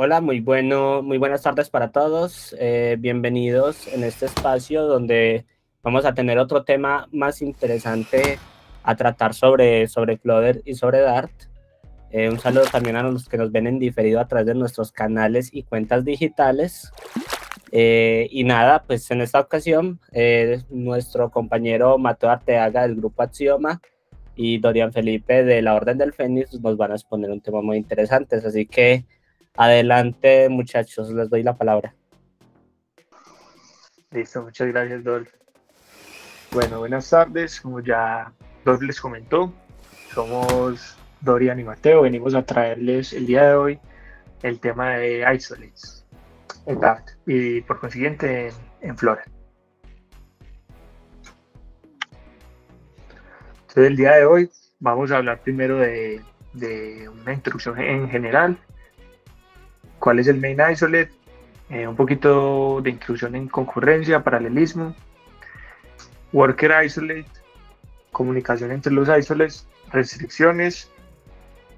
Hola, muy buenas tardes para todos. Bienvenidos en este espacio donde vamos a tener otro tema más interesante a tratar sobre Flutter y sobre Dart. Un saludo también a los que nos ven en diferido a través de nuestros canales y cuentas digitales. Y nada, pues en esta ocasión nuestro compañero Mateo Arteaga del grupo Axioma y Dorian Felipe de la Orden del Fénix nos van a exponer un tema muy interesante, así que adelante muchachos, les doy la palabra. Listo, muchas gracias, Dol. Bueno, buenas tardes. Como ya Dol les comentó, somos Dorian y Mateo. Venimos a traerles el día de hoy el tema de isolates en Dart y por consiguiente en Flora. Entonces, el día de hoy vamos a hablar primero de una introducción en general. ¿Cuál es el main isolate? Un poquito de introducción en concurrencia, paralelismo, worker isolate, comunicación entre los isolates, restricciones,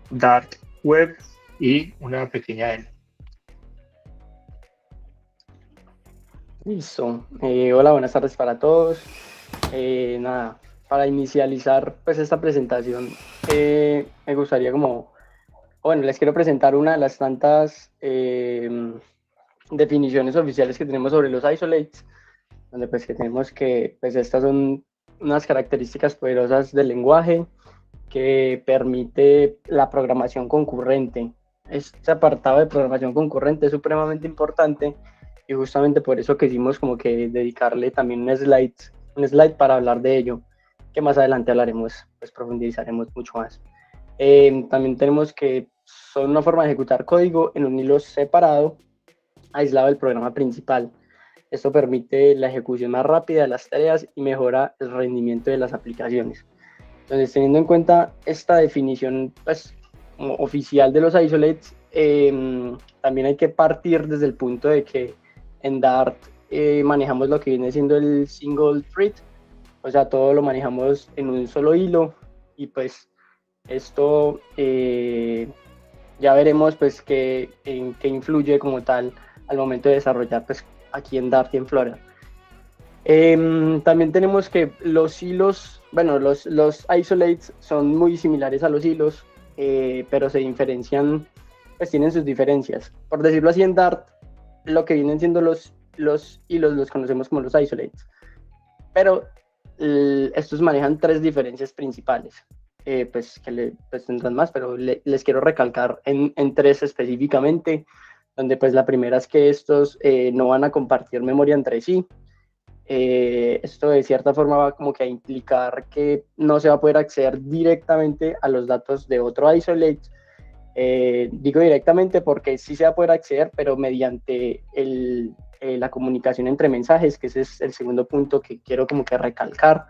Dart web y una pequeña demo. Listo. Hola, buenas tardes para todos. Nada, para inicializar pues esta presentación, me gustaría les quiero presentar una de las tantas definiciones oficiales que tenemos sobre los isolates, donde pues que tenemos que pues estas son unas características poderosas del lenguaje que permite la programación concurrente. Este apartado de programación concurrente es supremamente importante y justamente por eso quisimos como que dedicarle también un slide para hablar de ello, que más adelante hablaremos, pues profundizaremos mucho más. También tenemos que son una forma de ejecutar código en un hilo separado, aislado del programa principal. Esto permite la ejecución más rápida de las tareas y mejora el rendimiento de las aplicaciones. Entonces, teniendo en cuenta esta definición pues, oficial de los isolates, también hay que partir desde el punto de que en Dart manejamos lo que viene siendo el single thread, o sea, todo lo manejamos en un solo hilo y pues esto ya veremos pues en qué influye como tal al momento de desarrollar pues aquí en Dart y en Flora. También tenemos que los hilos, bueno, los isolates son muy similares a los hilos, pero se diferencian, pues tienen sus diferencias. Por decirlo así, en Dart, lo que vienen siendo los hilos los conocemos como los isolates, pero estos manejan tres diferencias principales, pues tendrán más, pero les quiero recalcar en tres específicamente, donde pues la primera es que estos no van a compartir memoria entre sí. Esto de cierta forma va como que a implicar que no se va a poder acceder directamente a los datos de otro isolate. Digo directamente porque sí se va a poder acceder, pero mediante la comunicación entre mensajes, que ese es el segundo punto que quiero como que recalcar,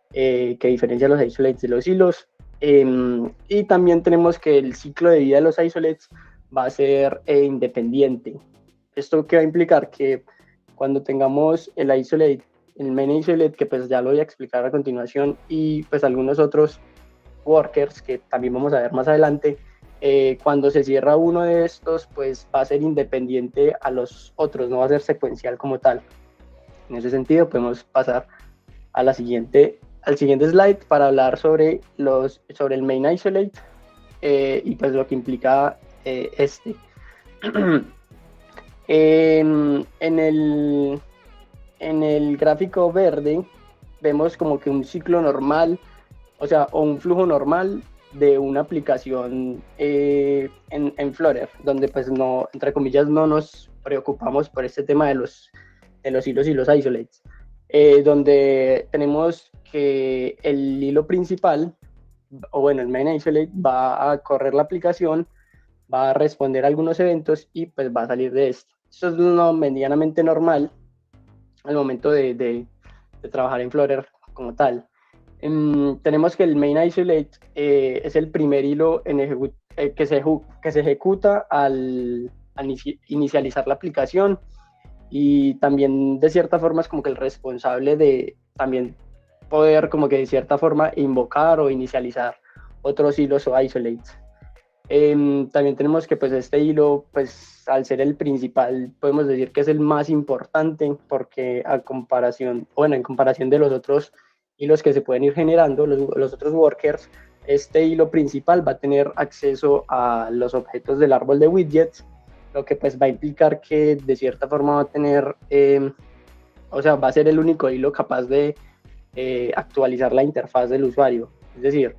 que diferencia los isolates de los hilos. Y también tenemos que el ciclo de vida de los isolates va a ser independiente. Esto que va a implicar que cuando tengamos el main isolate, que pues ya lo voy a explicar a continuación, y pues algunos otros workers que también vamos a ver más adelante, cuando se cierra uno de estos, pues va a ser independiente a los otros, no va a ser secuencial como tal. En ese sentido, podemos pasar al siguiente slide para hablar sobre el main isolate y pues lo que implica este. En el gráfico verde vemos como que un ciclo normal, o un flujo normal de una aplicación en Flutter, donde pues no, entre comillas, no nos preocupamos por este tema de los hilos y los isolates, donde tenemos que el hilo principal, el main isolate, va a correr la aplicación, va a responder a algunos eventos y pues va a salir de esto. Esto es lo medianamente normal al momento de trabajar en Flutter como tal. Tenemos que el main isolate es el primer hilo que se ejecuta al inicializar la aplicación, y también de cierta forma es como que el responsable de también poder como que de cierta forma invocar o inicializar otros hilos o isolates. También tenemos que pues este hilo, pues al ser el principal, podemos decir que es el más importante porque en comparación de los otros hilos que se pueden ir generando, los otros workers, este hilo principal va a tener acceso a los objetos del árbol de widgets, lo que pues va a implicar que de cierta forma va a tener, va a ser el único hilo capaz de actualizar la interfaz del usuario. Es decir,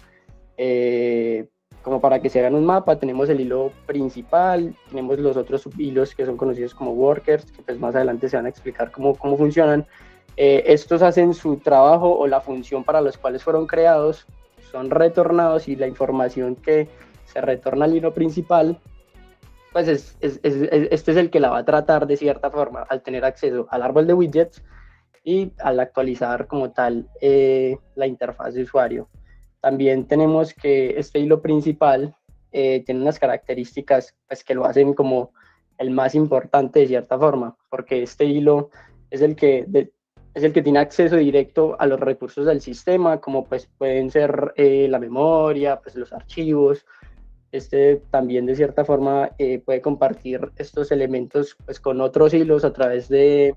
como para que se hagan un mapa, tenemos el hilo principal, tenemos los otros subhilos que son conocidos como workers, que pues más adelante se van a explicar cómo funcionan. Estos hacen su trabajo o la función para los cuales fueron creados, son retornados y la información que se retorna al hilo principal, pues este es el que la va a tratar de cierta forma al tener acceso al árbol de widgets y al actualizar como tal la interfaz de usuario. También tenemos que este hilo principal tiene unas características pues, que lo hacen como el más importante de cierta forma, porque este hilo es el que tiene acceso directo a los recursos del sistema, como pues pueden ser la memoria, pues los archivos. Este también de cierta forma puede compartir estos elementos pues, con otros hilos a través de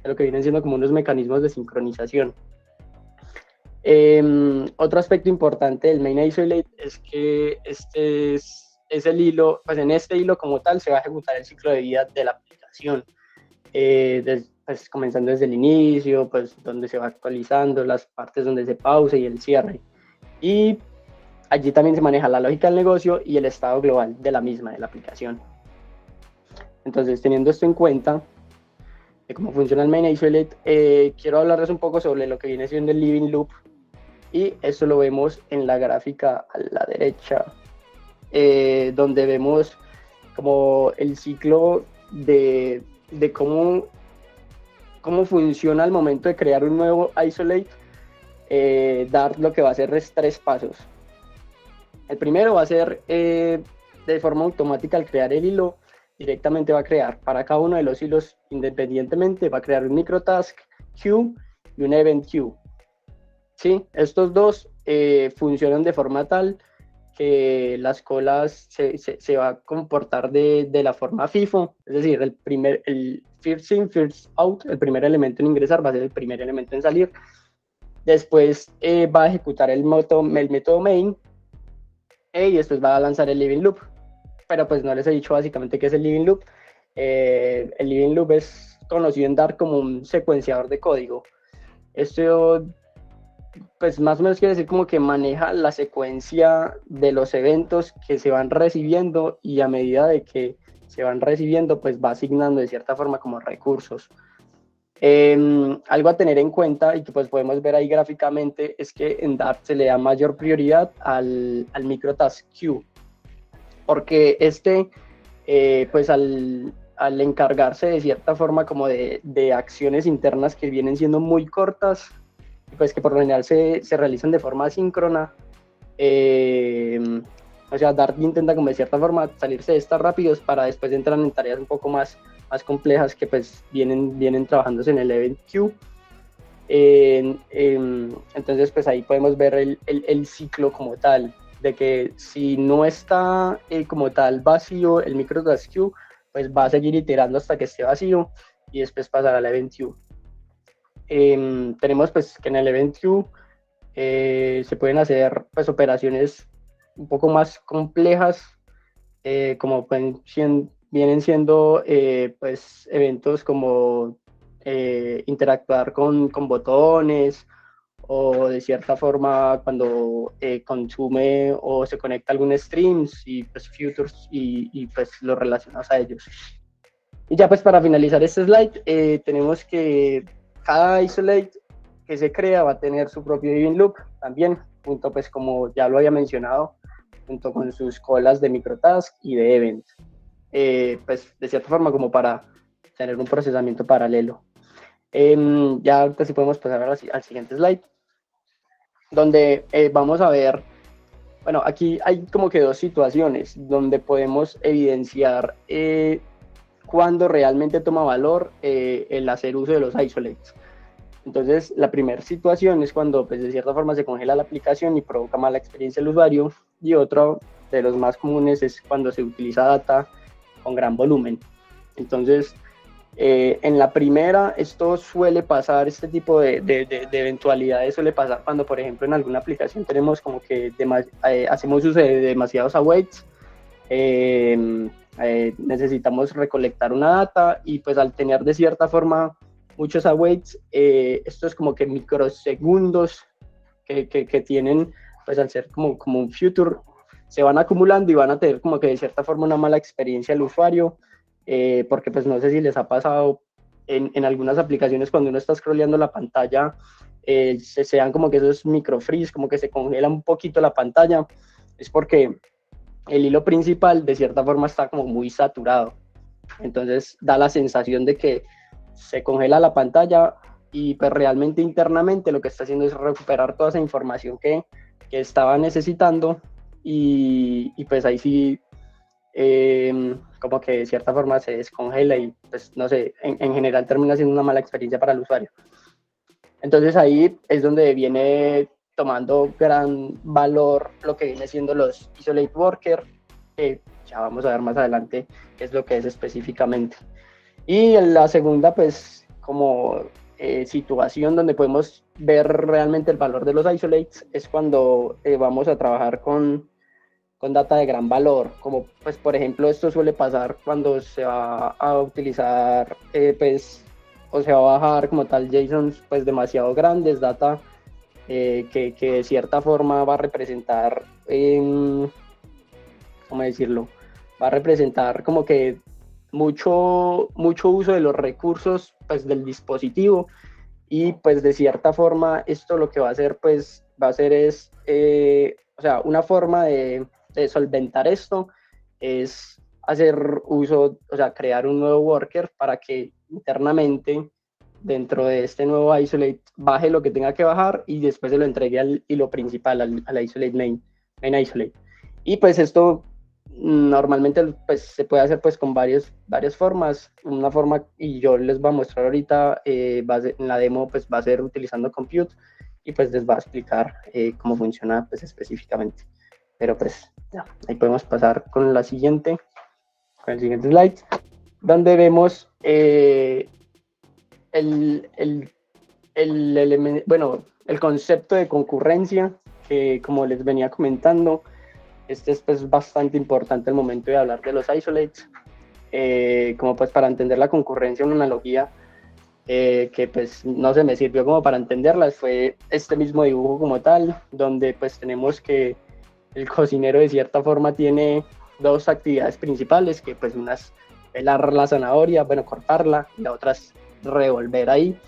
lo que vienen siendo como unos mecanismos de sincronización. Otro aspecto importante del main isolate es que este es el hilo, pues en este hilo como tal se va a ejecutar el ciclo de vida de la aplicación, pues comenzando desde el inicio, pues donde se va actualizando, las partes donde se pausa y el cierre. Y allí también se maneja la lógica del negocio y el estado global de la misma, de la aplicación. Entonces, teniendo esto en cuenta, de cómo funciona el main isolate, quiero hablarles un poco sobre lo que viene siendo el living loop, y esto lo vemos en la gráfica a la derecha, donde vemos como el ciclo de cómo funciona al momento de crear un nuevo isolate. Dart lo que va a hacer es 3 pasos. El primero va a ser de forma automática al crear el hilo, directamente va a crear para cada uno de los hilos independientemente, va a crear un microtask queue y un event queue. ¿Sí? Estos dos funcionan de forma tal que las colas se va a comportar de la forma FIFO, es decir, el first in, first out, el primer elemento en ingresar va a ser el primer elemento en salir. Después va a ejecutar el método main y después va a lanzar el living loop. Pero pues no les he dicho básicamente qué es el living loop. El living loop es conocido en Dart como un secuenciador de código. Esto pues más o menos quiere decir como que maneja la secuencia de los eventos que se van recibiendo y a medida de que se van recibiendo pues va asignando de cierta forma como recursos. Algo a tener en cuenta y que pues podemos ver ahí gráficamente es que en Dart se le da mayor prioridad al microtask queue, porque pues al encargarse de cierta forma como de acciones internas que vienen siendo muy cortas, pues que por lo general se realizan de forma asíncrona, o sea, Dart intenta como de cierta forma salirse de estas rápidos para después entrar en tareas un poco más complejas que pues vienen trabajándose en el event queue. Entonces pues ahí podemos ver el ciclo como tal, de que si no está como tal vacío el microtask queue, pues va a seguir iterando hasta que esté vacío y después pasar al event queue. Tenemos pues que en el event queue se pueden hacer pues operaciones un poco más complejas, como vienen siendo pues eventos como interactuar con botones, o de cierta forma cuando consume o se conecta a algún streams y pues futures y pues los relacionados a ellos. Y ya pues para finalizar este slide, tenemos que cada isolate que se crea va a tener su propio living loop también, junto pues como ya lo había mencionado, junto con sus colas de microtask y de event, pues de cierta forma como para tener un procesamiento paralelo. Ya ahorita sí podemos pasar al siguiente slide, donde vamos a ver, bueno, aquí hay como que 2 situaciones donde podemos evidenciar cuando realmente toma valor el hacer uso de los isolates. Entonces, la primera situación es cuando pues, de cierta forma se congela la aplicación y provoca mala experiencia al usuario, y otra de los más comunes es cuando se utiliza data con gran volumen. Entonces, en la primera, esto suele pasar, este tipo de eventualidades suele pasar cuando, por ejemplo, en alguna aplicación tenemos como que hacemos uso de demasiados awaits, necesitamos recolectar una data y pues al tener de cierta forma muchos awaits, esto es como que microsegundos que tienen, pues al ser como un future, se van acumulando y van a tener como que de cierta forma una mala experiencia al usuario, porque pues no sé si les ha pasado en algunas aplicaciones cuando uno está scrolleando la pantalla, se dan como que esos micro freeze, como que se congela un poquito la pantalla, es porque el hilo principal de cierta forma está como muy saturado, entonces da la sensación de que se congela la pantalla y pues realmente internamente lo que está haciendo es recuperar toda esa información que estaba necesitando y pues ahí sí como que de cierta forma se descongela y pues no sé, en general termina siendo una mala experiencia para el usuario. Entonces ahí es donde viene tomando gran valor lo que viene siendo los Isolate Worker, que ya vamos a ver más adelante qué es lo que es específicamente. Y en la segunda, pues como situación donde podemos ver realmente el valor de los isolates es cuando vamos a trabajar con data de gran valor, como pues por ejemplo esto suele pasar cuando se va a utilizar pues o se va a bajar como tal JSONs pues demasiado grandes, data que de cierta forma va a representar, ¿cómo decirlo? Va a representar como que mucho uso de los recursos pues del dispositivo y pues de cierta forma esto lo que va a hacer pues va a ser es o sea, una forma de solventar esto es hacer uso, o sea, crear un nuevo worker para que internamente dentro de este nuevo isolate baje lo que tenga que bajar y después se lo entregue al hilo principal, al isolate main isolate. Y pues esto normalmente pues se puede hacer pues con varias formas. Una forma, y yo les voy a mostrar ahorita, en la demo pues va a ser utilizando compute y pues les va a explicar cómo funciona pues específicamente. Pero pues ya, ahí podemos pasar con el siguiente slide, donde vemos el concepto de concurrencia, que como les venía comentando, este es pues bastante importante al momento de hablar de los isolates, como pues para entender la concurrencia, una analogía que pues no se me sirvió como para entenderla, fue este mismo dibujo como tal, donde pues tenemos que el cocinero de cierta forma tiene dos actividades principales, que pues una es pelar la zanahoria, bueno, cortarla, y la otra es revolver ahí.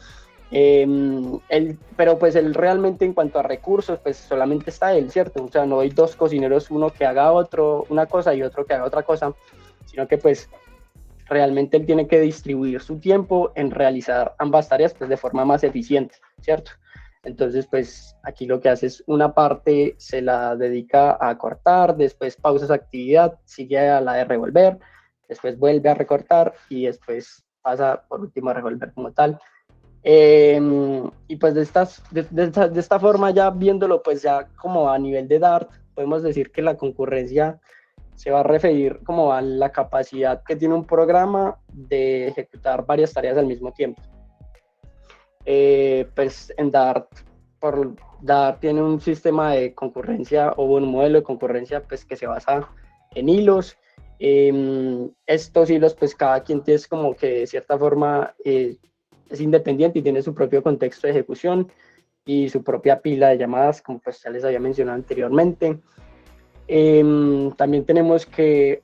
Pero pues él realmente en cuanto a recursos, pues solamente está él, ¿cierto? O sea, no hay dos cocineros, uno que haga una cosa y otro que haga otra cosa, sino que pues realmente él tiene que distribuir su tiempo en realizar ambas tareas pues de forma más eficiente, ¿cierto? Entonces, pues aquí lo que hace es una parte se la dedica a cortar, después pausa esa actividad, sigue a la de revolver, después vuelve a recortar y después pasa por último a revolver como tal. Y pues de esta forma, ya viéndolo pues ya como a nivel de Dart, podemos decir que la concurrencia se va a referir como a la capacidad que tiene un programa de ejecutar varias tareas al mismo tiempo. Pues en Dart tiene un sistema de concurrencia o un modelo de concurrencia pues que se basa en hilos. Estos hilos pues cada quien tiene como que de cierta forma es independiente y tiene su propio contexto de ejecución y su propia pila de llamadas, como pues ya les había mencionado anteriormente. También tenemos que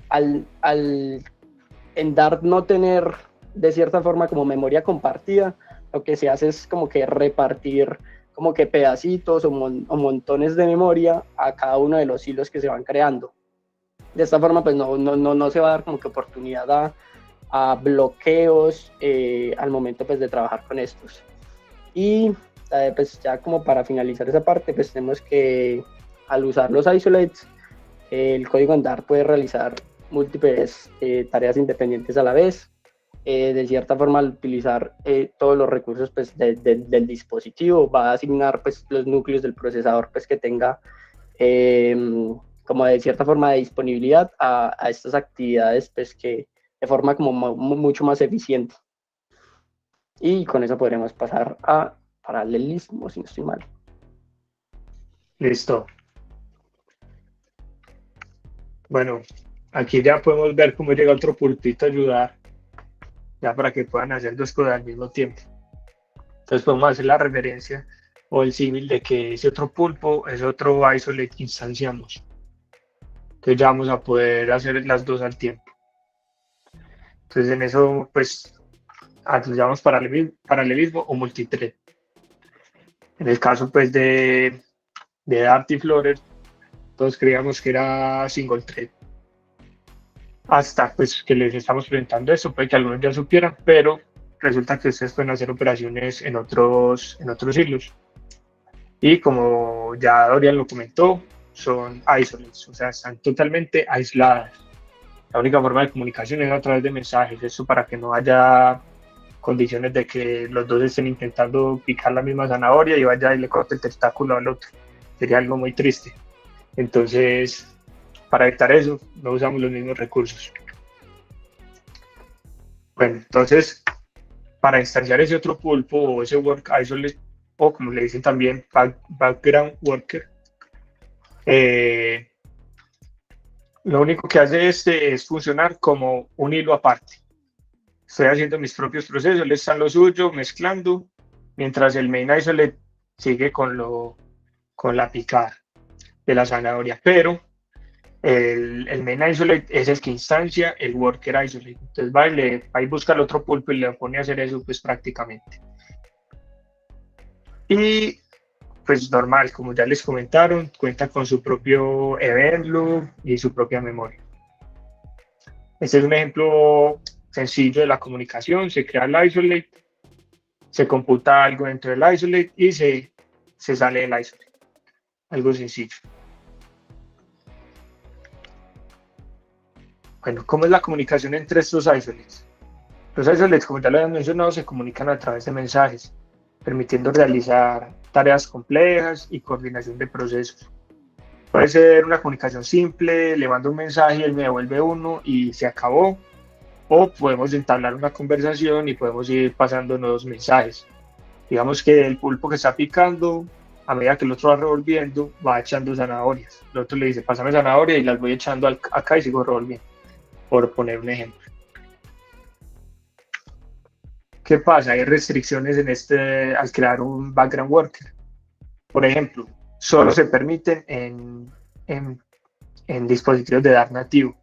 en Dart no tener de cierta forma como memoria compartida, lo que se hace es como que repartir como que pedacitos o montones de memoria a cada uno de los hilos que se van creando. De esta forma pues no se va a dar como que oportunidad a bloqueos al momento pues de trabajar con estos. Y pues ya como para finalizar esa parte, pues tenemos que al usar los isolates, el código en Dart puede realizar múltiples tareas independientes a la vez. De cierta forma, al utilizar todos los recursos pues, del dispositivo, va a asignar pues, los núcleos del procesador pues, que tenga como de cierta forma de disponibilidad a estas actividades, pues que de forma como mucho más eficiente. Y con eso podremos pasar a paralelismo, si no estoy mal. Listo. Bueno, aquí ya podemos ver cómo llega otro pulpito a ayudar, ya para que puedan hacer dos cosas al mismo tiempo. Entonces podemos hacer la referencia o el símil de que ese otro pulpo es otro isolate que instanciamos. Entonces ya vamos a poder hacer las dos al tiempo. Entonces en eso pues llamamos paralelismo o multithread. En el caso pues de Dart y Flutter, todos creíamos que era single thread. Hasta pues que les estamos presentando eso, puede que algunos ya supieran, pero resulta que ustedes pueden hacer operaciones en otros hilos. Y como ya Dorian lo comentó, son isolates, o sea, están totalmente aisladas. La única forma de comunicación es a través de mensajes, eso para que no haya condiciones de que los dos estén intentando picar la misma zanahoria y vaya y le corte el tentáculo al otro. Sería algo muy triste. Entonces, para evitar eso, no usamos los mismos recursos. Bueno, entonces, para instanciar ese otro pulpo o ese work isolate, o como le dicen también background worker, lo único que hace es funcionar como un hilo aparte. Estoy haciendo mis propios procesos, él está en lo suyo, mezclando, mientras el main isolate sigue con la picada de la zanahoria, pero el main isolate es el que instancia el worker isolate. Entonces va y busca el otro pulpo y le pone a hacer eso pues prácticamente. Y pues normal, como ya les comentaron, cuenta con su propio event loop y su propia memoria. Este es un ejemplo sencillo de la comunicación. Se crea el isolate, se computa algo dentro del isolate y se sale del isolate. Algo sencillo. Bueno, ¿cómo es la comunicación entre estos isolates? Los isolates, como ya lo habían mencionado, se comunican a través de mensajes, permitiendo realizar tareas complejas y coordinación de procesos. Puede ser una comunicación simple, le mando un mensaje y él me devuelve uno y se acabó, o podemos entablar una conversación y podemos ir pasando nuevos mensajes. Digamos que el pulpo que está picando, a medida que el otro va revolviendo, va echando zanahorias. El otro le dice, pásame zanahoria y las voy echando acá y sigo revolviendo, por poner un ejemplo. ¿Qué pasa? Hay restricciones al crear un background worker. Por ejemplo, solo se permiten en dispositivos de Dart nativo,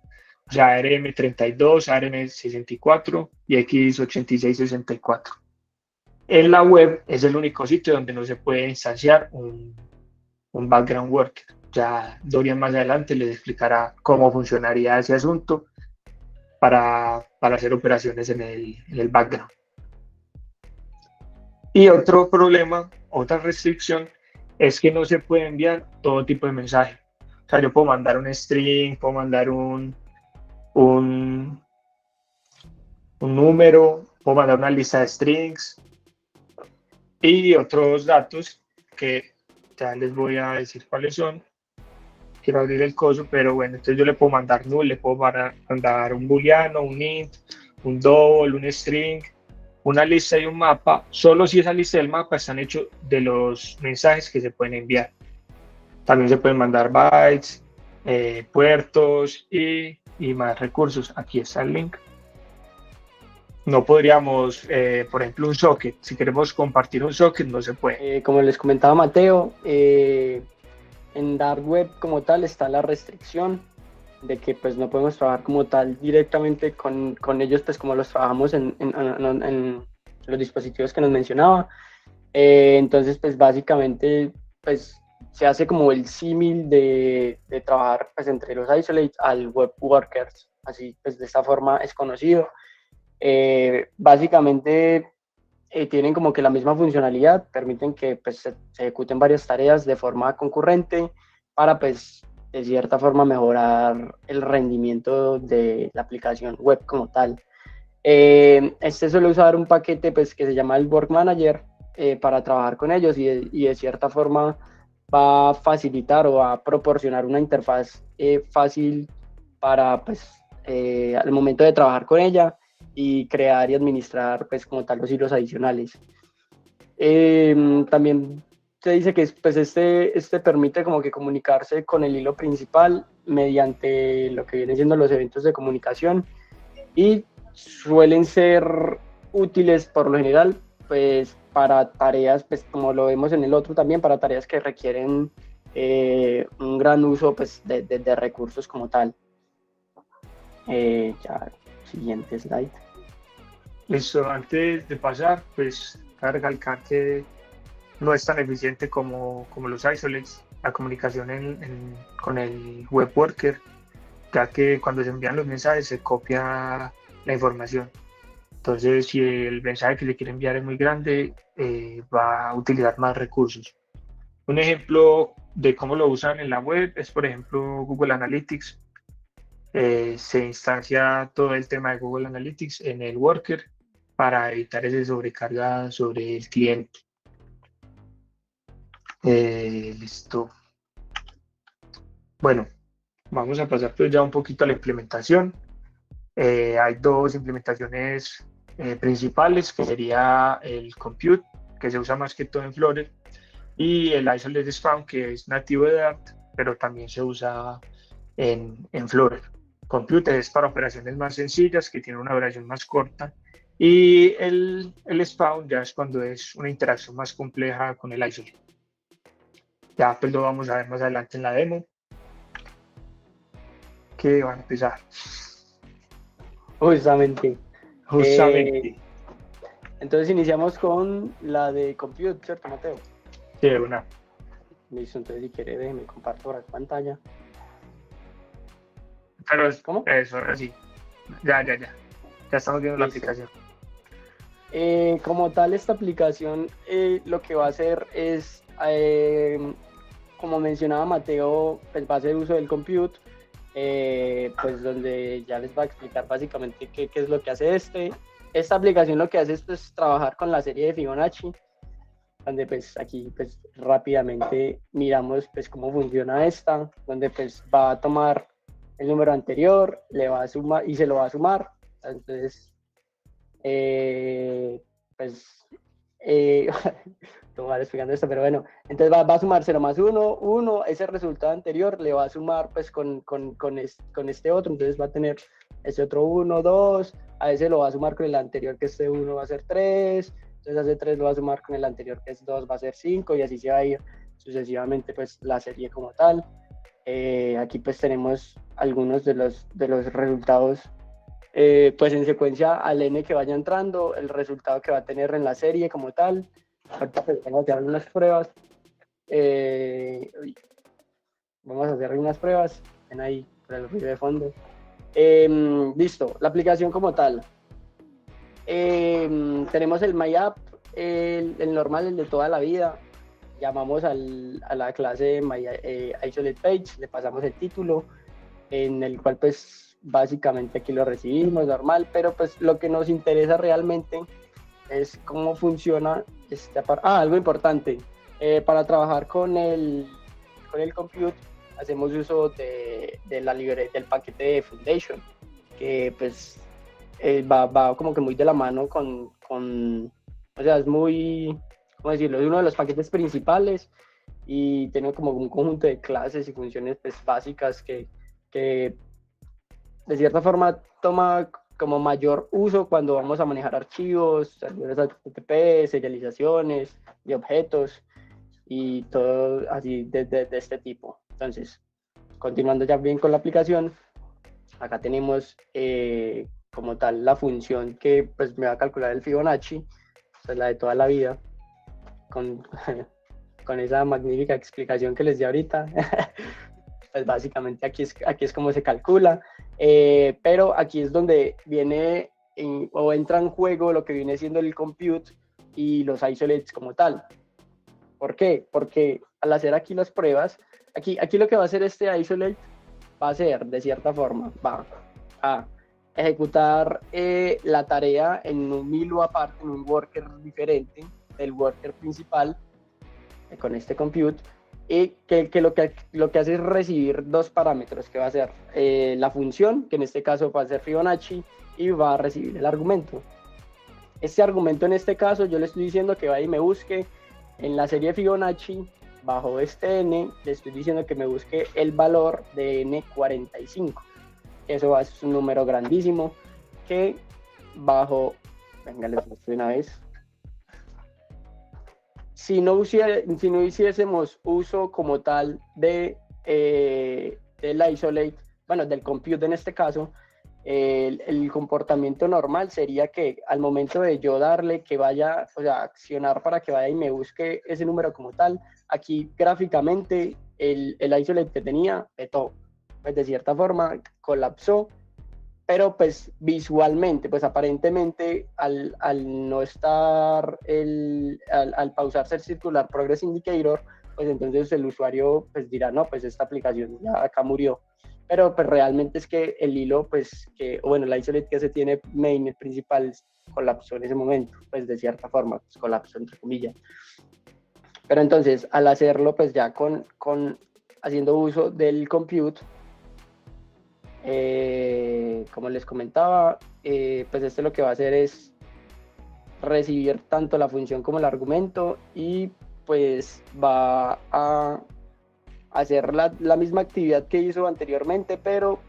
o sea, ARM32, ARM64 y X86-64. En la web es el único sitio donde no se puede instanciar un background worker. Ya Dorian más adelante les explicará cómo funcionaría ese asunto para hacer operaciones en el background. Y otro problema, otra restricción, es que no se puede enviar todo tipo de mensaje. O sea, yo puedo mandar un string, puedo mandar un número, puedo mandar una lista de strings y otros datos que ya les voy a decir cuáles son. Quiero abrir el coso, pero bueno, entonces yo le puedo mandar null, le puedo mandar un booleano, un int, un double, un string, una lista y un mapa, solo si esa lista y el mapa están hechos de los mensajes que se pueden enviar. También se pueden mandar bytes, puertos y más recursos. Aquí está el link. No podríamos, por ejemplo, un socket. Si queremos compartir un socket, no se puede. Como les comentaba Mateo, en Dart Web como tal está la restricción de que pues no podemos trabajar como tal directamente con ellos, pues como los trabajamos en los dispositivos que nos mencionaba. Entonces pues básicamente pues se hace como el símil de trabajar pues entre los isolates al web workers, así pues de esta forma es conocido. Básicamente tienen como que la misma funcionalidad, permiten que pues se ejecuten varias tareas de forma concurrente para pues de cierta forma mejorar el rendimiento de la aplicación web como tal. Este suele usar un paquete pues que se llama el Work Manager para trabajar con ellos y de cierta forma va a facilitar o va a proporcionar una interfaz fácil para, pues, al momento de trabajar con ella y crear y administrar, pues, como tal, los hilos adicionales. También se dice que pues este permite como que comunicarse con el hilo principal mediante lo que vienen siendo los eventos de comunicación, y suelen ser útiles por lo general pues para tareas, pues como lo vemos en el otro también, para tareas que requieren un gran uso pues de recursos como tal. Ya, siguiente slide. Listo, antes de pasar, pues cabe recalcar que no es tan eficiente como los isolates, la comunicación con el web worker, ya que cuando se envían los mensajes se copia la información. Entonces, si el mensaje que le quiere enviar es muy grande, va a utilizar más recursos. Un ejemplo de cómo lo usan en la web es, por ejemplo, Google Analytics. Se instancia todo el tema de Google Analytics en el worker para evitar ese sobrecarga sobre el cliente. Listo. Bueno, vamos a pasar pues ya un poquito a la implementación. Hay dos implementaciones principales, que sería el Compute, que se usa más que todo en Flutter, y el Isolate Spawn, que es nativo de Dart, pero también se usa en Flutter. Compute es para operaciones más sencillas, que tienen una duración más corta, y el Spawn ya es cuando es una interacción más compleja con el Isolate. Ya pues lo vamos a ver más adelante en la demo, que va a empezar. Justamente. Justamente. Entonces iniciamos con la de Compute, ¿cierto, Mateo? Sí, una. Listo, entonces si quiere déjeme comparto por la pantalla. Pero ¿Cómo? Eso, ahora sí. Ya. Ya estamos viendo la Listo. aplicación. Como tal, esta aplicación lo que va a hacer es, como mencionaba Mateo, pues va a hacer uso del Compute, pues donde ya les va a explicar básicamente qué es lo que hace Esta aplicación lo que hace es pues, trabajar con la serie de Fibonacci, donde pues aquí pues rápidamente miramos pues cómo funciona esta, donde pues va a tomar el número anterior, le va a sumar y se lo va a sumar. Entonces pues tomar explicando esto, pero bueno, entonces va a sumar 0 más 1, 1, ese resultado anterior le va a sumar pues con este otro, entonces va a tener ese otro 1, 2, a ese lo va a sumar con el anterior, que este 1 va a ser 3, entonces a ese 3 lo va a sumar con el anterior, que es 2, va a ser 5, y así se va a ir sucesivamente pues la serie como tal. Aquí pues tenemos algunos de los resultados pues en secuencia al n que vaya entrando, el resultado que va a tener en la serie como tal. Ahorita pues vamos a hacer algunas pruebas. Vamos a hacer algunas pruebas. Ven ahí por el ruido de fondo. Listo, la aplicación como tal. Tenemos el MyApp, el normal, el de toda la vida. Llamamos a la clase IsolatePage, le pasamos el título, en el cual pues básicamente aquí lo recibimos normal, pero pues lo que nos interesa realmente es cómo funciona algo importante. Para trabajar con el Compute hacemos uso de la librería del paquete de Foundation, que pues va como que muy de la mano o sea, es muy, ¿cómo decirlo? Es uno de los paquetes principales y tiene como un conjunto de clases y funciones pues básicas que de cierta forma toma como mayor uso cuando vamos a manejar archivos, servidores HTTP, serializaciones de objetos y todo así de este tipo. Entonces, continuando ya bien con la aplicación, acá tenemos como tal la función que pues me va a calcular el Fibonacci, pues la de toda la vida, con esa magnífica explicación que les di ahorita. Pues básicamente aquí es como se calcula, pero aquí es donde viene o entra en juego lo que viene siendo el compute y los isolates como tal. ¿Por qué? Porque al hacer aquí las pruebas, aquí lo que va a hacer este isolate va a ser, de cierta forma, va a ejecutar la tarea en un hilo aparte, en un worker diferente del worker principal, con este compute, y que lo que hace es recibir dos parámetros, que va a ser la función, que en este caso va a ser Fibonacci, y va a recibir el argumento. Este argumento en este caso yo le estoy diciendo que vaya y me busque en la serie Fibonacci, bajo este n, le estoy diciendo que me busque el valor de n45. Eso es un número grandísimo que bajo, venga, les muestro una vez. Si no hiciésemos uso como tal del isolate, bueno, del compute en este caso, el comportamiento normal sería que al momento de yo darle que vaya, o sea, accionar para que vaya y me busque ese número como tal, aquí gráficamente el isolate que tenía petó, pues de cierta forma colapsó, pero pues visualmente, pues aparentemente al no estar, al pausarse el circular progress indicator, pues entonces el usuario pues dirá, no, pues esta aplicación ya acá murió. Pero pues realmente es que el hilo, pues, bueno, el isolate que se tiene main, el principal, colapsó en ese momento, pues de cierta forma, pues colapsó entre comillas. Pero entonces, al hacerlo, pues ya haciendo uso del compute, como les comentaba, pues este lo que va a hacer es recibir tanto la función como el argumento y pues va a hacer la misma actividad que hizo anteriormente, pero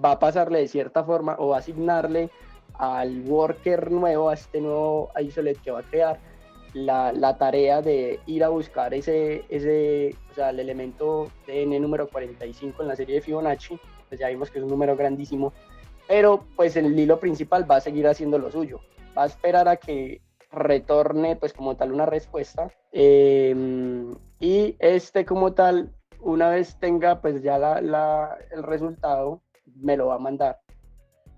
va a pasarle de cierta forma o va a asignarle al worker nuevo, a este nuevo isolate que va a crear, la tarea de ir a buscar o sea, el elemento de n número 45 en la serie de Fibonacci. Pues ya vimos que es un número grandísimo, pero pues el hilo principal va a seguir haciendo lo suyo, va a esperar a que retorne pues como tal una respuesta, y como tal, una vez tenga pues ya el resultado, me lo va a mandar.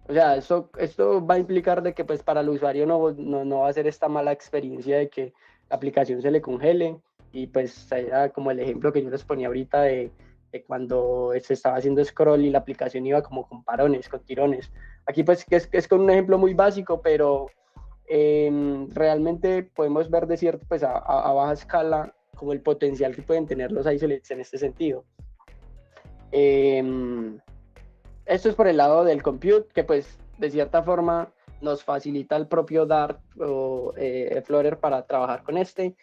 O sea, esto va a implicar de que pues para el usuario no va a ser esta mala experiencia de que la aplicación se le congele, y pues era como el ejemplo que yo les ponía ahorita de cuando se estaba haciendo scroll y la aplicación iba como con parones, con tirones. Aquí pues es con un ejemplo muy básico, pero realmente podemos ver de cierto, pues a baja escala, como el potencial que pueden tener los isolates en este sentido. Esto es por el lado del compute, que pues de cierta forma nos facilita el propio Dart o Explorer para trabajar con este.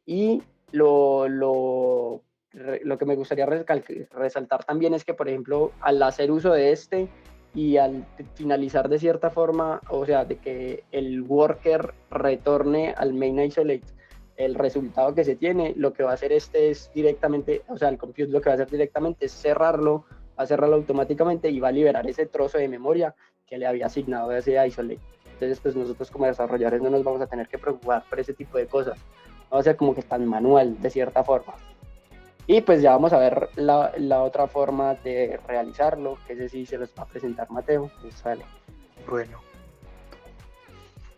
Y lo que me gustaría resaltar también es que, por ejemplo, al hacer uso de este y al finalizar de cierta forma, o sea, de que el worker retorne al main isolate el resultado que se tiene, lo que va a hacer es directamente, o sea, el compute lo que va a hacer directamente es cerrarlo automáticamente y va a liberar ese trozo de memoria que le había asignado a ese isolate. Entonces, pues nosotros como desarrolladores no nos vamos a tener que preocupar por ese tipo de cosas. Va a ser como que tan manual de cierta forma. Y pues ya vamos a ver la otra forma de realizarlo, que ese sí se los va a presentar Mateo. Pues vale. Bueno,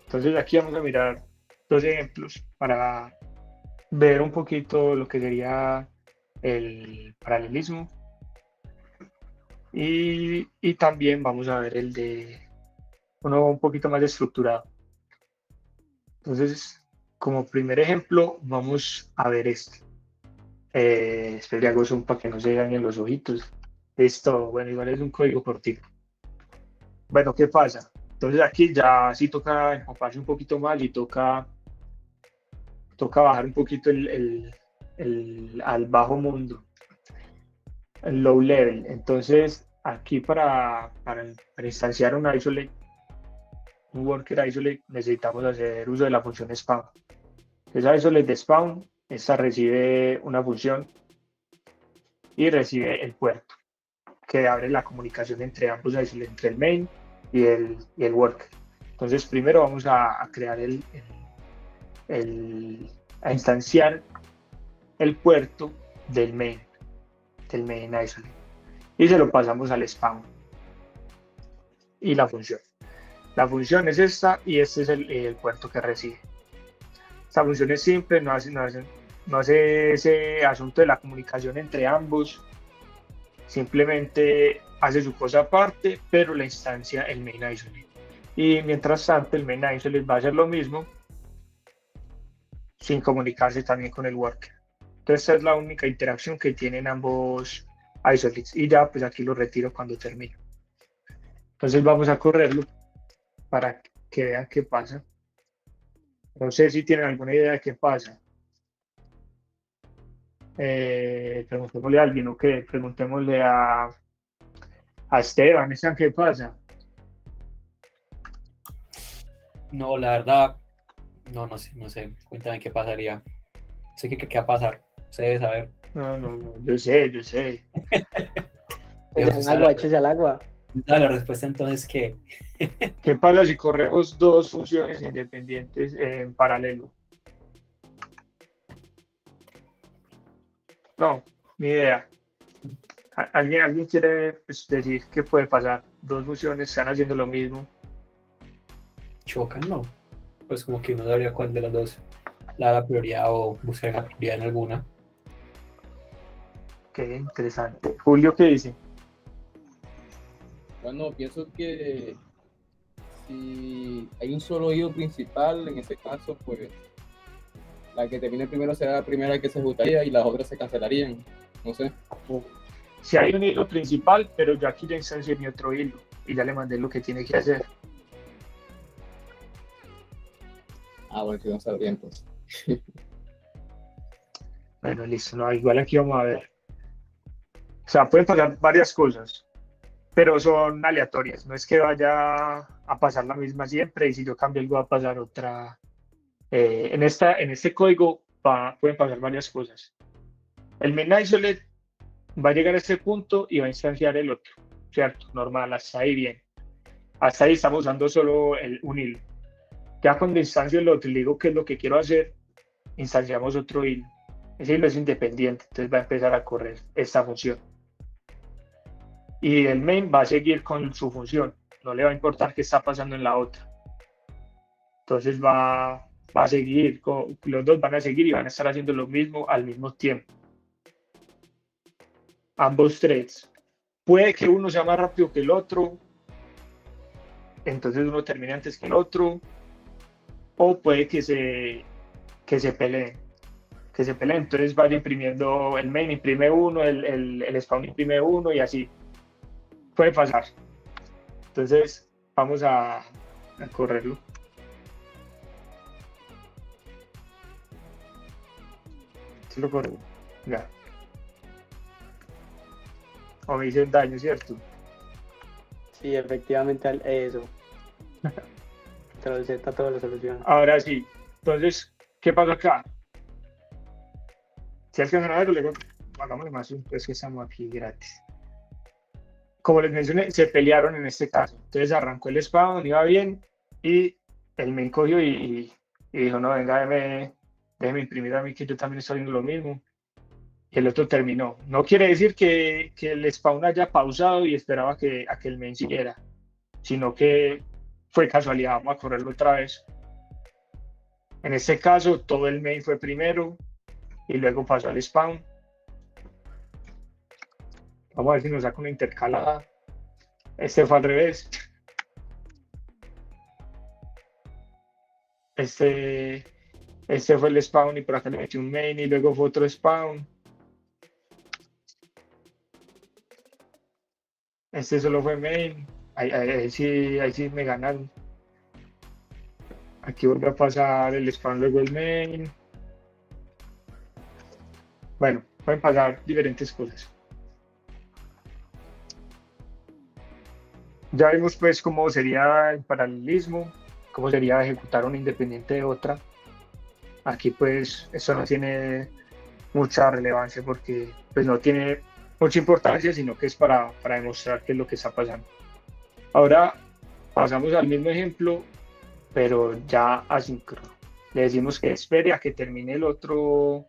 entonces aquí vamos a mirar dos ejemplos para ver un poquito lo que sería el paralelismo, y también vamos a ver el de uno un poquito más estructurado. Entonces, como primer ejemplo, vamos a ver este. Espero que hago zoom para que no se dañen los ojitos. Esto, bueno, igual es un código cortito. Bueno, ¿qué pasa? Entonces aquí ya sí toca empaparse un poquito más y toca bajar un poquito al bajo mundo, el low level. Entonces aquí para instanciar un isolate, un worker isolate, necesitamos hacer uso de la función spawn. Esa isolate de spawn, esta recibe una función y recibe el puerto que abre la comunicación entre ambos, entre el main y el worker. Entonces primero vamos a crear a instanciar el puerto del main isolate, y se lo pasamos al spawn y la función. La función es esta y este es el puerto que recibe. Esta función es simple, no hace ese asunto de la comunicación entre ambos, simplemente hace su cosa aparte, pero la instancia el main isolate. Y mientras tanto el main isolate va a hacer lo mismo sin comunicarse también con el worker. Entonces esta es la única interacción que tienen ambos isolates. Y ya, pues aquí lo retiro cuando termino. Entonces vamos a correrlo para que vean qué pasa. No sé si tienen alguna idea de qué pasa. Preguntémosle a alguien, ¿o qué? Preguntémosle a Esteban, ¿Esteban qué pasa? No, la verdad, no sé. Cuéntame qué pasaría. Sé qué va a pasar. Se debe saber. No, yo sé. Échese al agua, échese al agua. La respuesta entonces que ¿Qué pasa si corremos dos funciones independientes en paralelo? No, ni idea. ¿Alguien quiere pues, decir qué puede pasar? Dos funciones están haciendo lo mismo. chocan, ¿no? Pues como que uno sabría cuál de las dos le da la prioridad o buscar la prioridad en alguna. Qué interesante. Julio, ¿qué dice? Bueno, pienso que si hay un solo hilo principal, en ese caso, pues la que termine primero será la primera que se ejecutaría y las otras se cancelarían. No sé. Si hay un hilo principal, pero yo aquí ya instancié mi otro hilo y ya le mandé lo que tiene que hacer. Bueno, si no sabría entonces. Bueno, listo. No, igual aquí vamos a ver. O sea, pueden pasar varias cosas, pero son aleatorias. No es que vaya a pasar la misma siempre y si yo cambio algo va a pasar otra. En este código pueden pasar varias cosas. El main isolate va a llegar a este punto y va a instanciar el otro, ¿cierto? Normal, hasta ahí bien. Hasta ahí estamos usando solo un hilo. Ya cuando instancio el otro y le digo qué es lo que quiero hacer, instanciamos otro hilo. Ese hilo es independiente, entonces va a empezar a correr esta función. Y el main va a seguir con su función, no le va a importar qué está pasando en la otra. Entonces va a seguir, los dos van a seguir y van a estar haciendo lo mismo al mismo tiempo. Ambos threads. Puede que uno sea más rápido que el otro, entonces uno termine antes que el otro, o puede que se peleen. Entonces vaya imprimiendo el main, imprime uno, el spawn imprime uno y así. Puede pasar. Entonces vamos a correrlo. ¿Sí lo corro? Ya. O me dicen daño, ¿cierto? Sí, efectivamente, eso. Está toda la solución. Ahora sí. Entonces, ¿qué pasa acá? Si alcanzan a verlo, luego hagámosle más zoom, pues que estamos aquí gratis. Como les mencioné, se pelearon en este caso. Entonces arrancó el spawn, iba bien, y el main cogió y dijo, no, venga, déjeme imprimir a mí que yo también estoy haciendo lo mismo. Y el otro terminó. No quiere decir que el spawn haya pausado y esperaba a que el main siguiera, sino que fue casualidad, vamos a correrlo otra vez. En este caso, todo el main fue primero y luego pasó al spawn. Vamos a ver si nos saca una intercalada. Este fue al revés. Este fue el spawn y por acá le metí un main y luego fue otro spawn. Este solo fue main. Ahí sí me ganaron. Aquí vuelve a pasar el spawn, luego el main. Bueno, pueden pasar diferentes cosas. Ya vimos pues cómo sería el paralelismo, cómo sería ejecutar una independiente de otra. Aquí pues eso no tiene mucha relevancia porque pues no tiene mucha importancia, sino que es para demostrar qué es lo que está pasando. Ahora pasamos al mismo ejemplo, pero ya asíncrono. Le decimos que espere a que termine el otro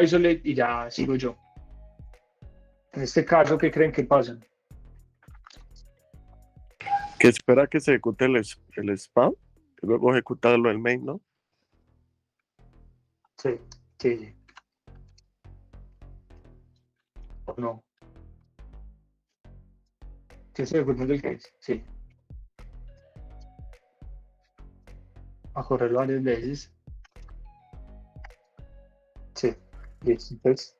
isolate y ya sigo yo. En este caso, ¿qué creen que pasa? Que espera que se ejecute el spawn y luego ejecutarlo el main, ¿no? Sí. ¿O no? ¿Sí se ejecutó el case? Sí. A correrlo varias veces. Listo, entonces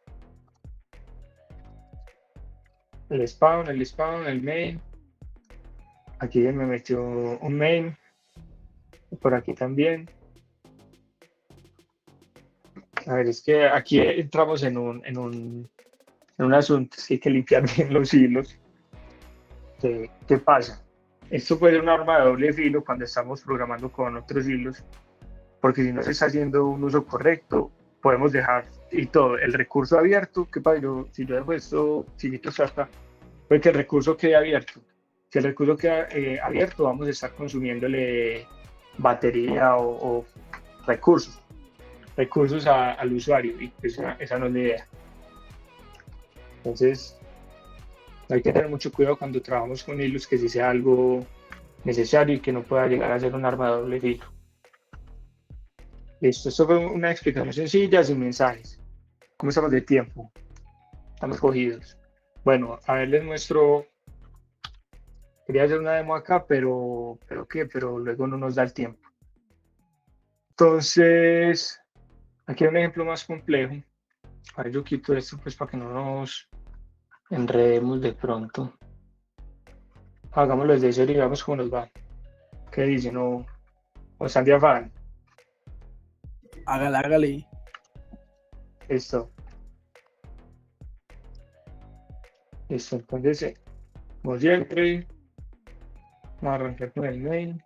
el spawn, el main. Aquí ya me metió un main. Por aquí también. A ver, es que aquí entramos en un asunto, es que hay que limpiar bien los hilos. ¿Qué pasa? Esto puede ser un arma de doble filo cuando estamos programando con otros hilos, porque si no se está haciendo un uso correcto, podemos dejar y todo, el recurso abierto. ¿Qué pasa? Si yo dejo esto chiquito hasta acá, puede que el recurso quede abierto. Si el recurso queda abierto, vamos a estar consumiéndole batería o recursos al usuario, y pues esa no es la idea. Entonces, hay que tener mucho cuidado cuando trabajamos con hilos, que si sea algo necesario y que no pueda llegar a ser un arma de doble filo. Listo, esto fue una explicación sencilla, sin mensajes. ¿Cómo estamos de tiempo? Estamos cogidos. Bueno, a ver, les muestro. Quería hacer una demo acá, pero luego no nos da el tiempo. Entonces, aquí hay un ejemplo más complejo. A ver, yo quito esto pues para que no nos enredemos de pronto. Hagámoslo desde cero y veamos cómo nos va. ¿Qué dicen? ¿O están de afán? Hágale. Listo. Listo, entonces, como siempre, vamos a arrancar con el main.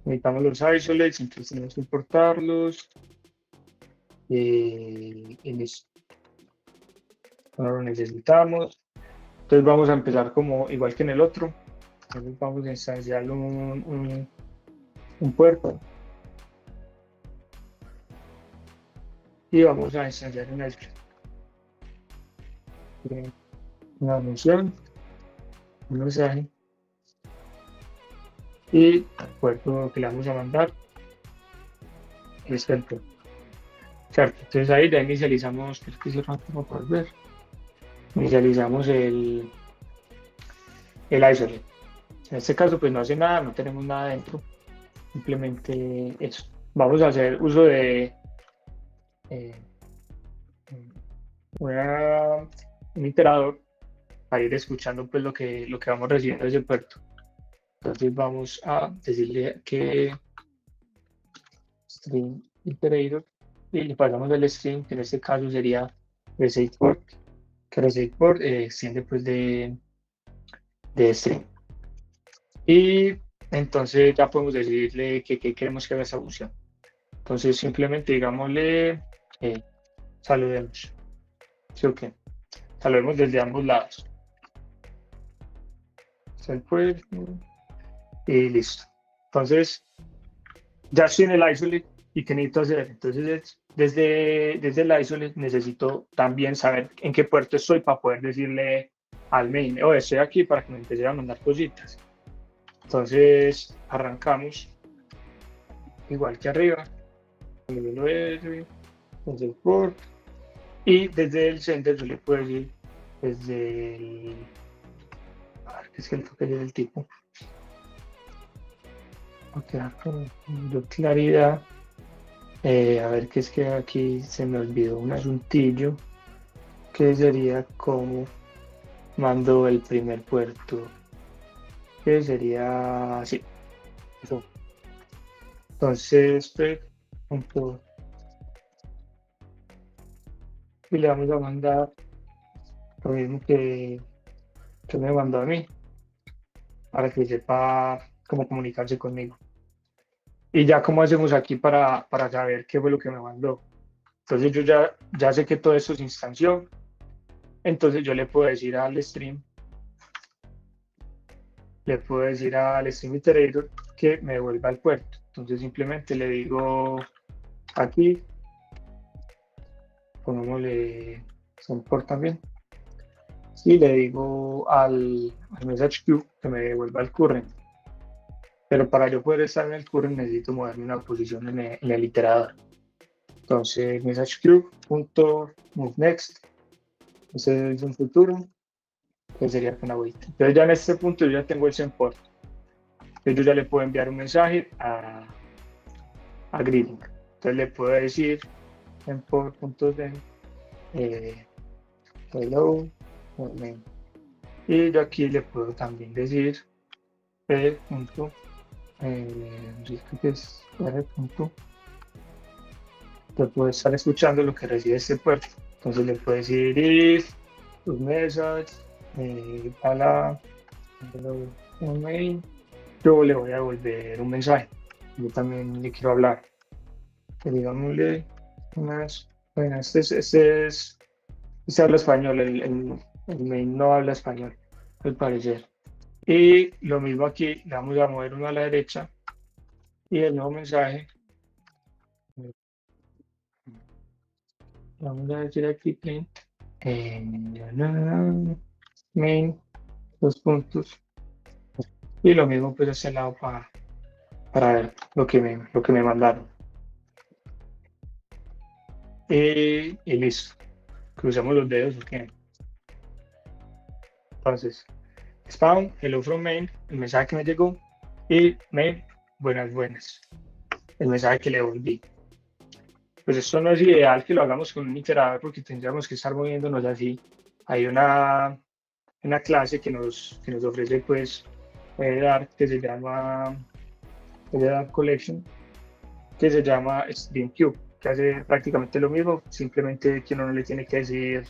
Necesitamos los isolates, entonces tenemos que importarlos. Y listo. No lo necesitamos. Entonces vamos a empezar como igual que en el otro. Entonces vamos a instanciar un puerto. Y vamos a instanciar una función, un mensaje. Y el puerto que le vamos a mandar es el puerto. Cierto, entonces ahí ya inicializamos, creo que cierra como puedes ver. Inicializamos el isolate. En este caso pues no hace nada, no tenemos nada dentro, simplemente eso. Vamos a hacer uso de un iterador para ir escuchando pues lo que vamos recibiendo de ese puerto. Entonces vamos a decirle que string iterator y le pasamos el string, que en este caso sería receive port, que receive port extiende pues de string. Y entonces ya podemos decirle que queremos que haga esa función. Entonces simplemente digámosle saludemos. ¿Sí o qué? Saludemos desde ambos lados. El puerto y listo. Entonces ya estoy en el isolate. ¿Y qué necesito hacer? Entonces desde el isolate necesito también saber en qué puerto estoy para poder decirle al main, estoy aquí, para que me empiece a mandar cositas. Entonces arrancamos igual que arriba, desde el port, y desde el sender yo le puedo decir desde el, a ver, es que el toque es del tipo, va a quedar con claridad. A ver, que es que aquí se me olvidó un asuntillo, que sería como mando el primer puerto, que sería así. Eso. Entonces, punto, y le vamos a mandar lo mismo que me mandó a mí, para que sepa cómo comunicarse conmigo. Y ya cómo hacemos aquí para saber qué fue lo que me mandó. Entonces yo ya sé que todo esto se instanció. Entonces yo le puedo decir al stream iterator que me devuelva al puerto. Entonces simplemente le digo aquí, pongámosle un port también, y le digo al message queue que me devuelva el current. Pero para yo poder estar en el current necesito moverme una posición en el iterador. Entonces message queue.move next, ese es un futuro, que sería con agüita. Entonces ya en este punto yo ya tengo el send port. Entonces yo ya le puedo enviar un mensaje a Greeting. Entonces le puedo decir send port.send hello main. Y yo aquí le puedo también decir p. Que es r. Te puedo estar escuchando lo que recibe este puerto. Entonces le puedo decir if tus message para un mail. Yo le voy a devolver un mensaje. Yo también le quiero hablar. Que digámosle unas. Bueno, este habla español, el mail no habla español, al parecer. Y lo mismo aquí, le vamos a mover uno a la derecha y el nuevo mensaje. Vamos a decir aquí print main, dos puntos. Y lo mismo pues hacia el lado para ver lo que me mandaron. Y listo. Cruzamos los dedos, ok. Entonces, spawn, hello from main, el mensaje que me llegó, y main, buenas, el mensaje que le volví. Pues esto no es ideal que lo hagamos con un iterador porque tendríamos que estar moviéndonos así. Hay una clase que nos ofrece pues dar que se llama collection, que se llama StreamCube, que hace prácticamente lo mismo, simplemente que uno no le tiene que decir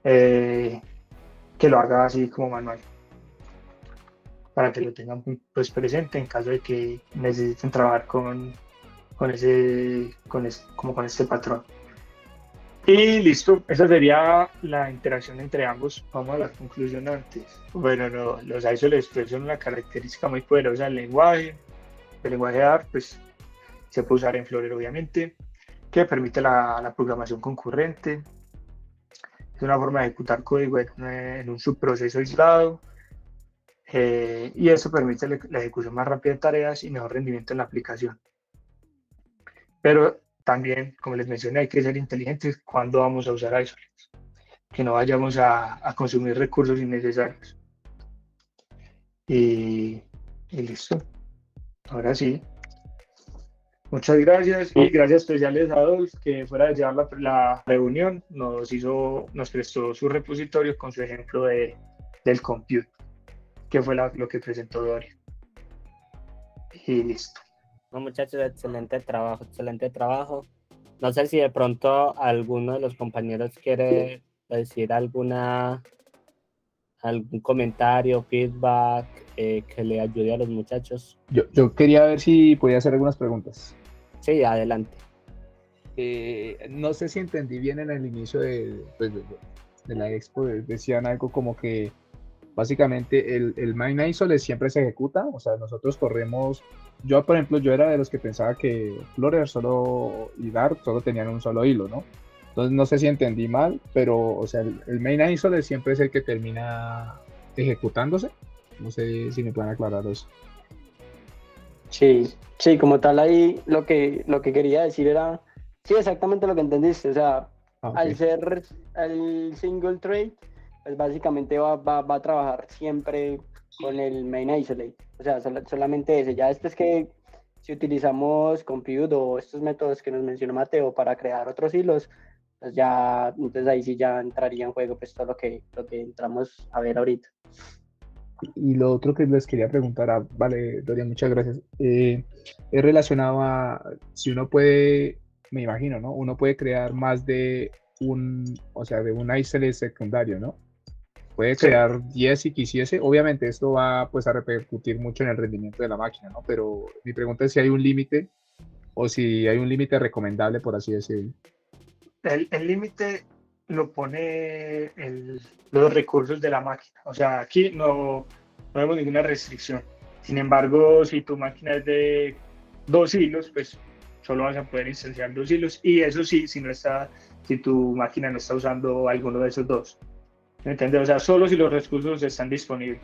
que lo haga así como manual, para que lo tengan pues presente en caso de que necesiten trabajar con este patrón. Y listo, esa sería la interacción entre ambos. Vamos a la conclusión antes. Bueno, no, los isolates pues, son una característica muy poderosa del lenguaje. El lenguaje Dart pues, se puede usar en Flutter, obviamente, que permite la programación concurrente. Es una forma de ejecutar código en un subproceso aislado. Y eso permite la ejecución más rápida de tareas y mejor rendimiento en la aplicación. Pero también, como les mencioné, hay que ser inteligentes cuando vamos a usar isolates, que no vayamos a consumir recursos innecesarios. Y listo. Ahora sí. Muchas gracias y gracias especiales a Adolf, que fuera de llevar la reunión nos prestó su repositorio con su ejemplo del compute, que fue lo que presentó Doria. Y listo. No, muchachos, excelente trabajo. No sé si de pronto alguno de los compañeros quiere decir algún comentario, feedback que le ayude a los muchachos. Yo quería ver si podía hacer algunas preguntas. Sí, adelante. No sé si entendí bien en el inicio de la expo, decían algo como que básicamente el main isole siempre se ejecuta, o sea, nosotros corremos. Yo, por ejemplo, yo era de los que pensaba que Flutter y Dart solo tenían un solo hilo, ¿no? Entonces no sé si entendí mal, pero, o sea, el main isole siempre es el que termina ejecutándose. No sé si me pueden aclarar eso. Sí, como tal ahí lo que quería decir era, sí, exactamente lo que entendiste, o sea, Okay. Al ser el single thread, pues básicamente va a trabajar siempre con el main isolate, o sea, solamente ese. Ya después que si utilizamos compute o estos métodos que nos mencionó Mateo para crear otros hilos, pues ya, entonces ahí sí ya entraría en juego pues todo lo que entramos a ver ahorita. Y lo otro que les quería preguntar, vale, Dorian, muchas gracias, es relacionado a si uno puede, me imagino, ¿no? Uno puede crear más de un isolate secundario, ¿no? Puede crear 10 si quisiese. Obviamente esto va pues a repercutir mucho en el rendimiento de la máquina, ¿no? Pero mi pregunta es si hay un límite o si hay un límite recomendable, por así decirlo. El límite lo pone los recursos de la máquina. O sea, aquí no vemos ninguna restricción. Sin embargo, si tu máquina es de 2 hilos, pues solo vas a poder instanciar 2 hilos. Y eso sí, si tu máquina no está usando alguno de esos 2. ¿Me entiendes? O sea, solo si los recursos están disponibles.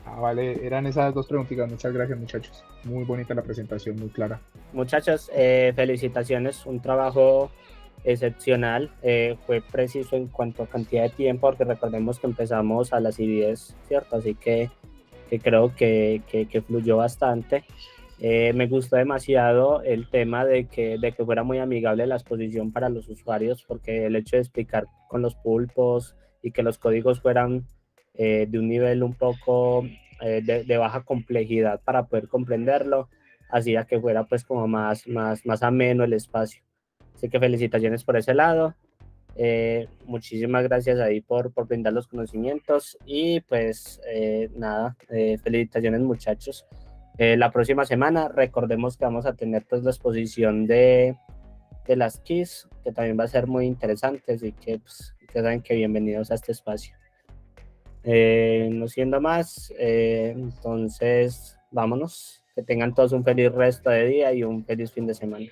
Vale, eran esas 2 preguntitas. Muchas gracias, muchachos. Muy bonita la presentación, muy clara. Muchachos, felicitaciones, un trabajo excepcional. Fue preciso en cuanto a cantidad de tiempo, porque recordemos que empezamos a las 10, ¿cierto? Así que creo que fluyó bastante. Me gustó demasiado el tema de que fuera muy amigable la exposición para los usuarios, porque el hecho de explicar con los pulpos y que los códigos fueran de un nivel un poco de baja complejidad para poder comprenderlo, hacía que fuera pues como más ameno el espacio. Así que felicitaciones por ese lado. Muchísimas gracias ahí por brindar los conocimientos y pues nada, felicitaciones muchachos. La próxima semana recordemos que vamos a tener pues la exposición de las keys, que también va a ser muy interesante, así que pues ustedes saben que bienvenidos a este espacio. No siendo más, entonces vámonos, que tengan todos un feliz resto de día y un feliz fin de semana.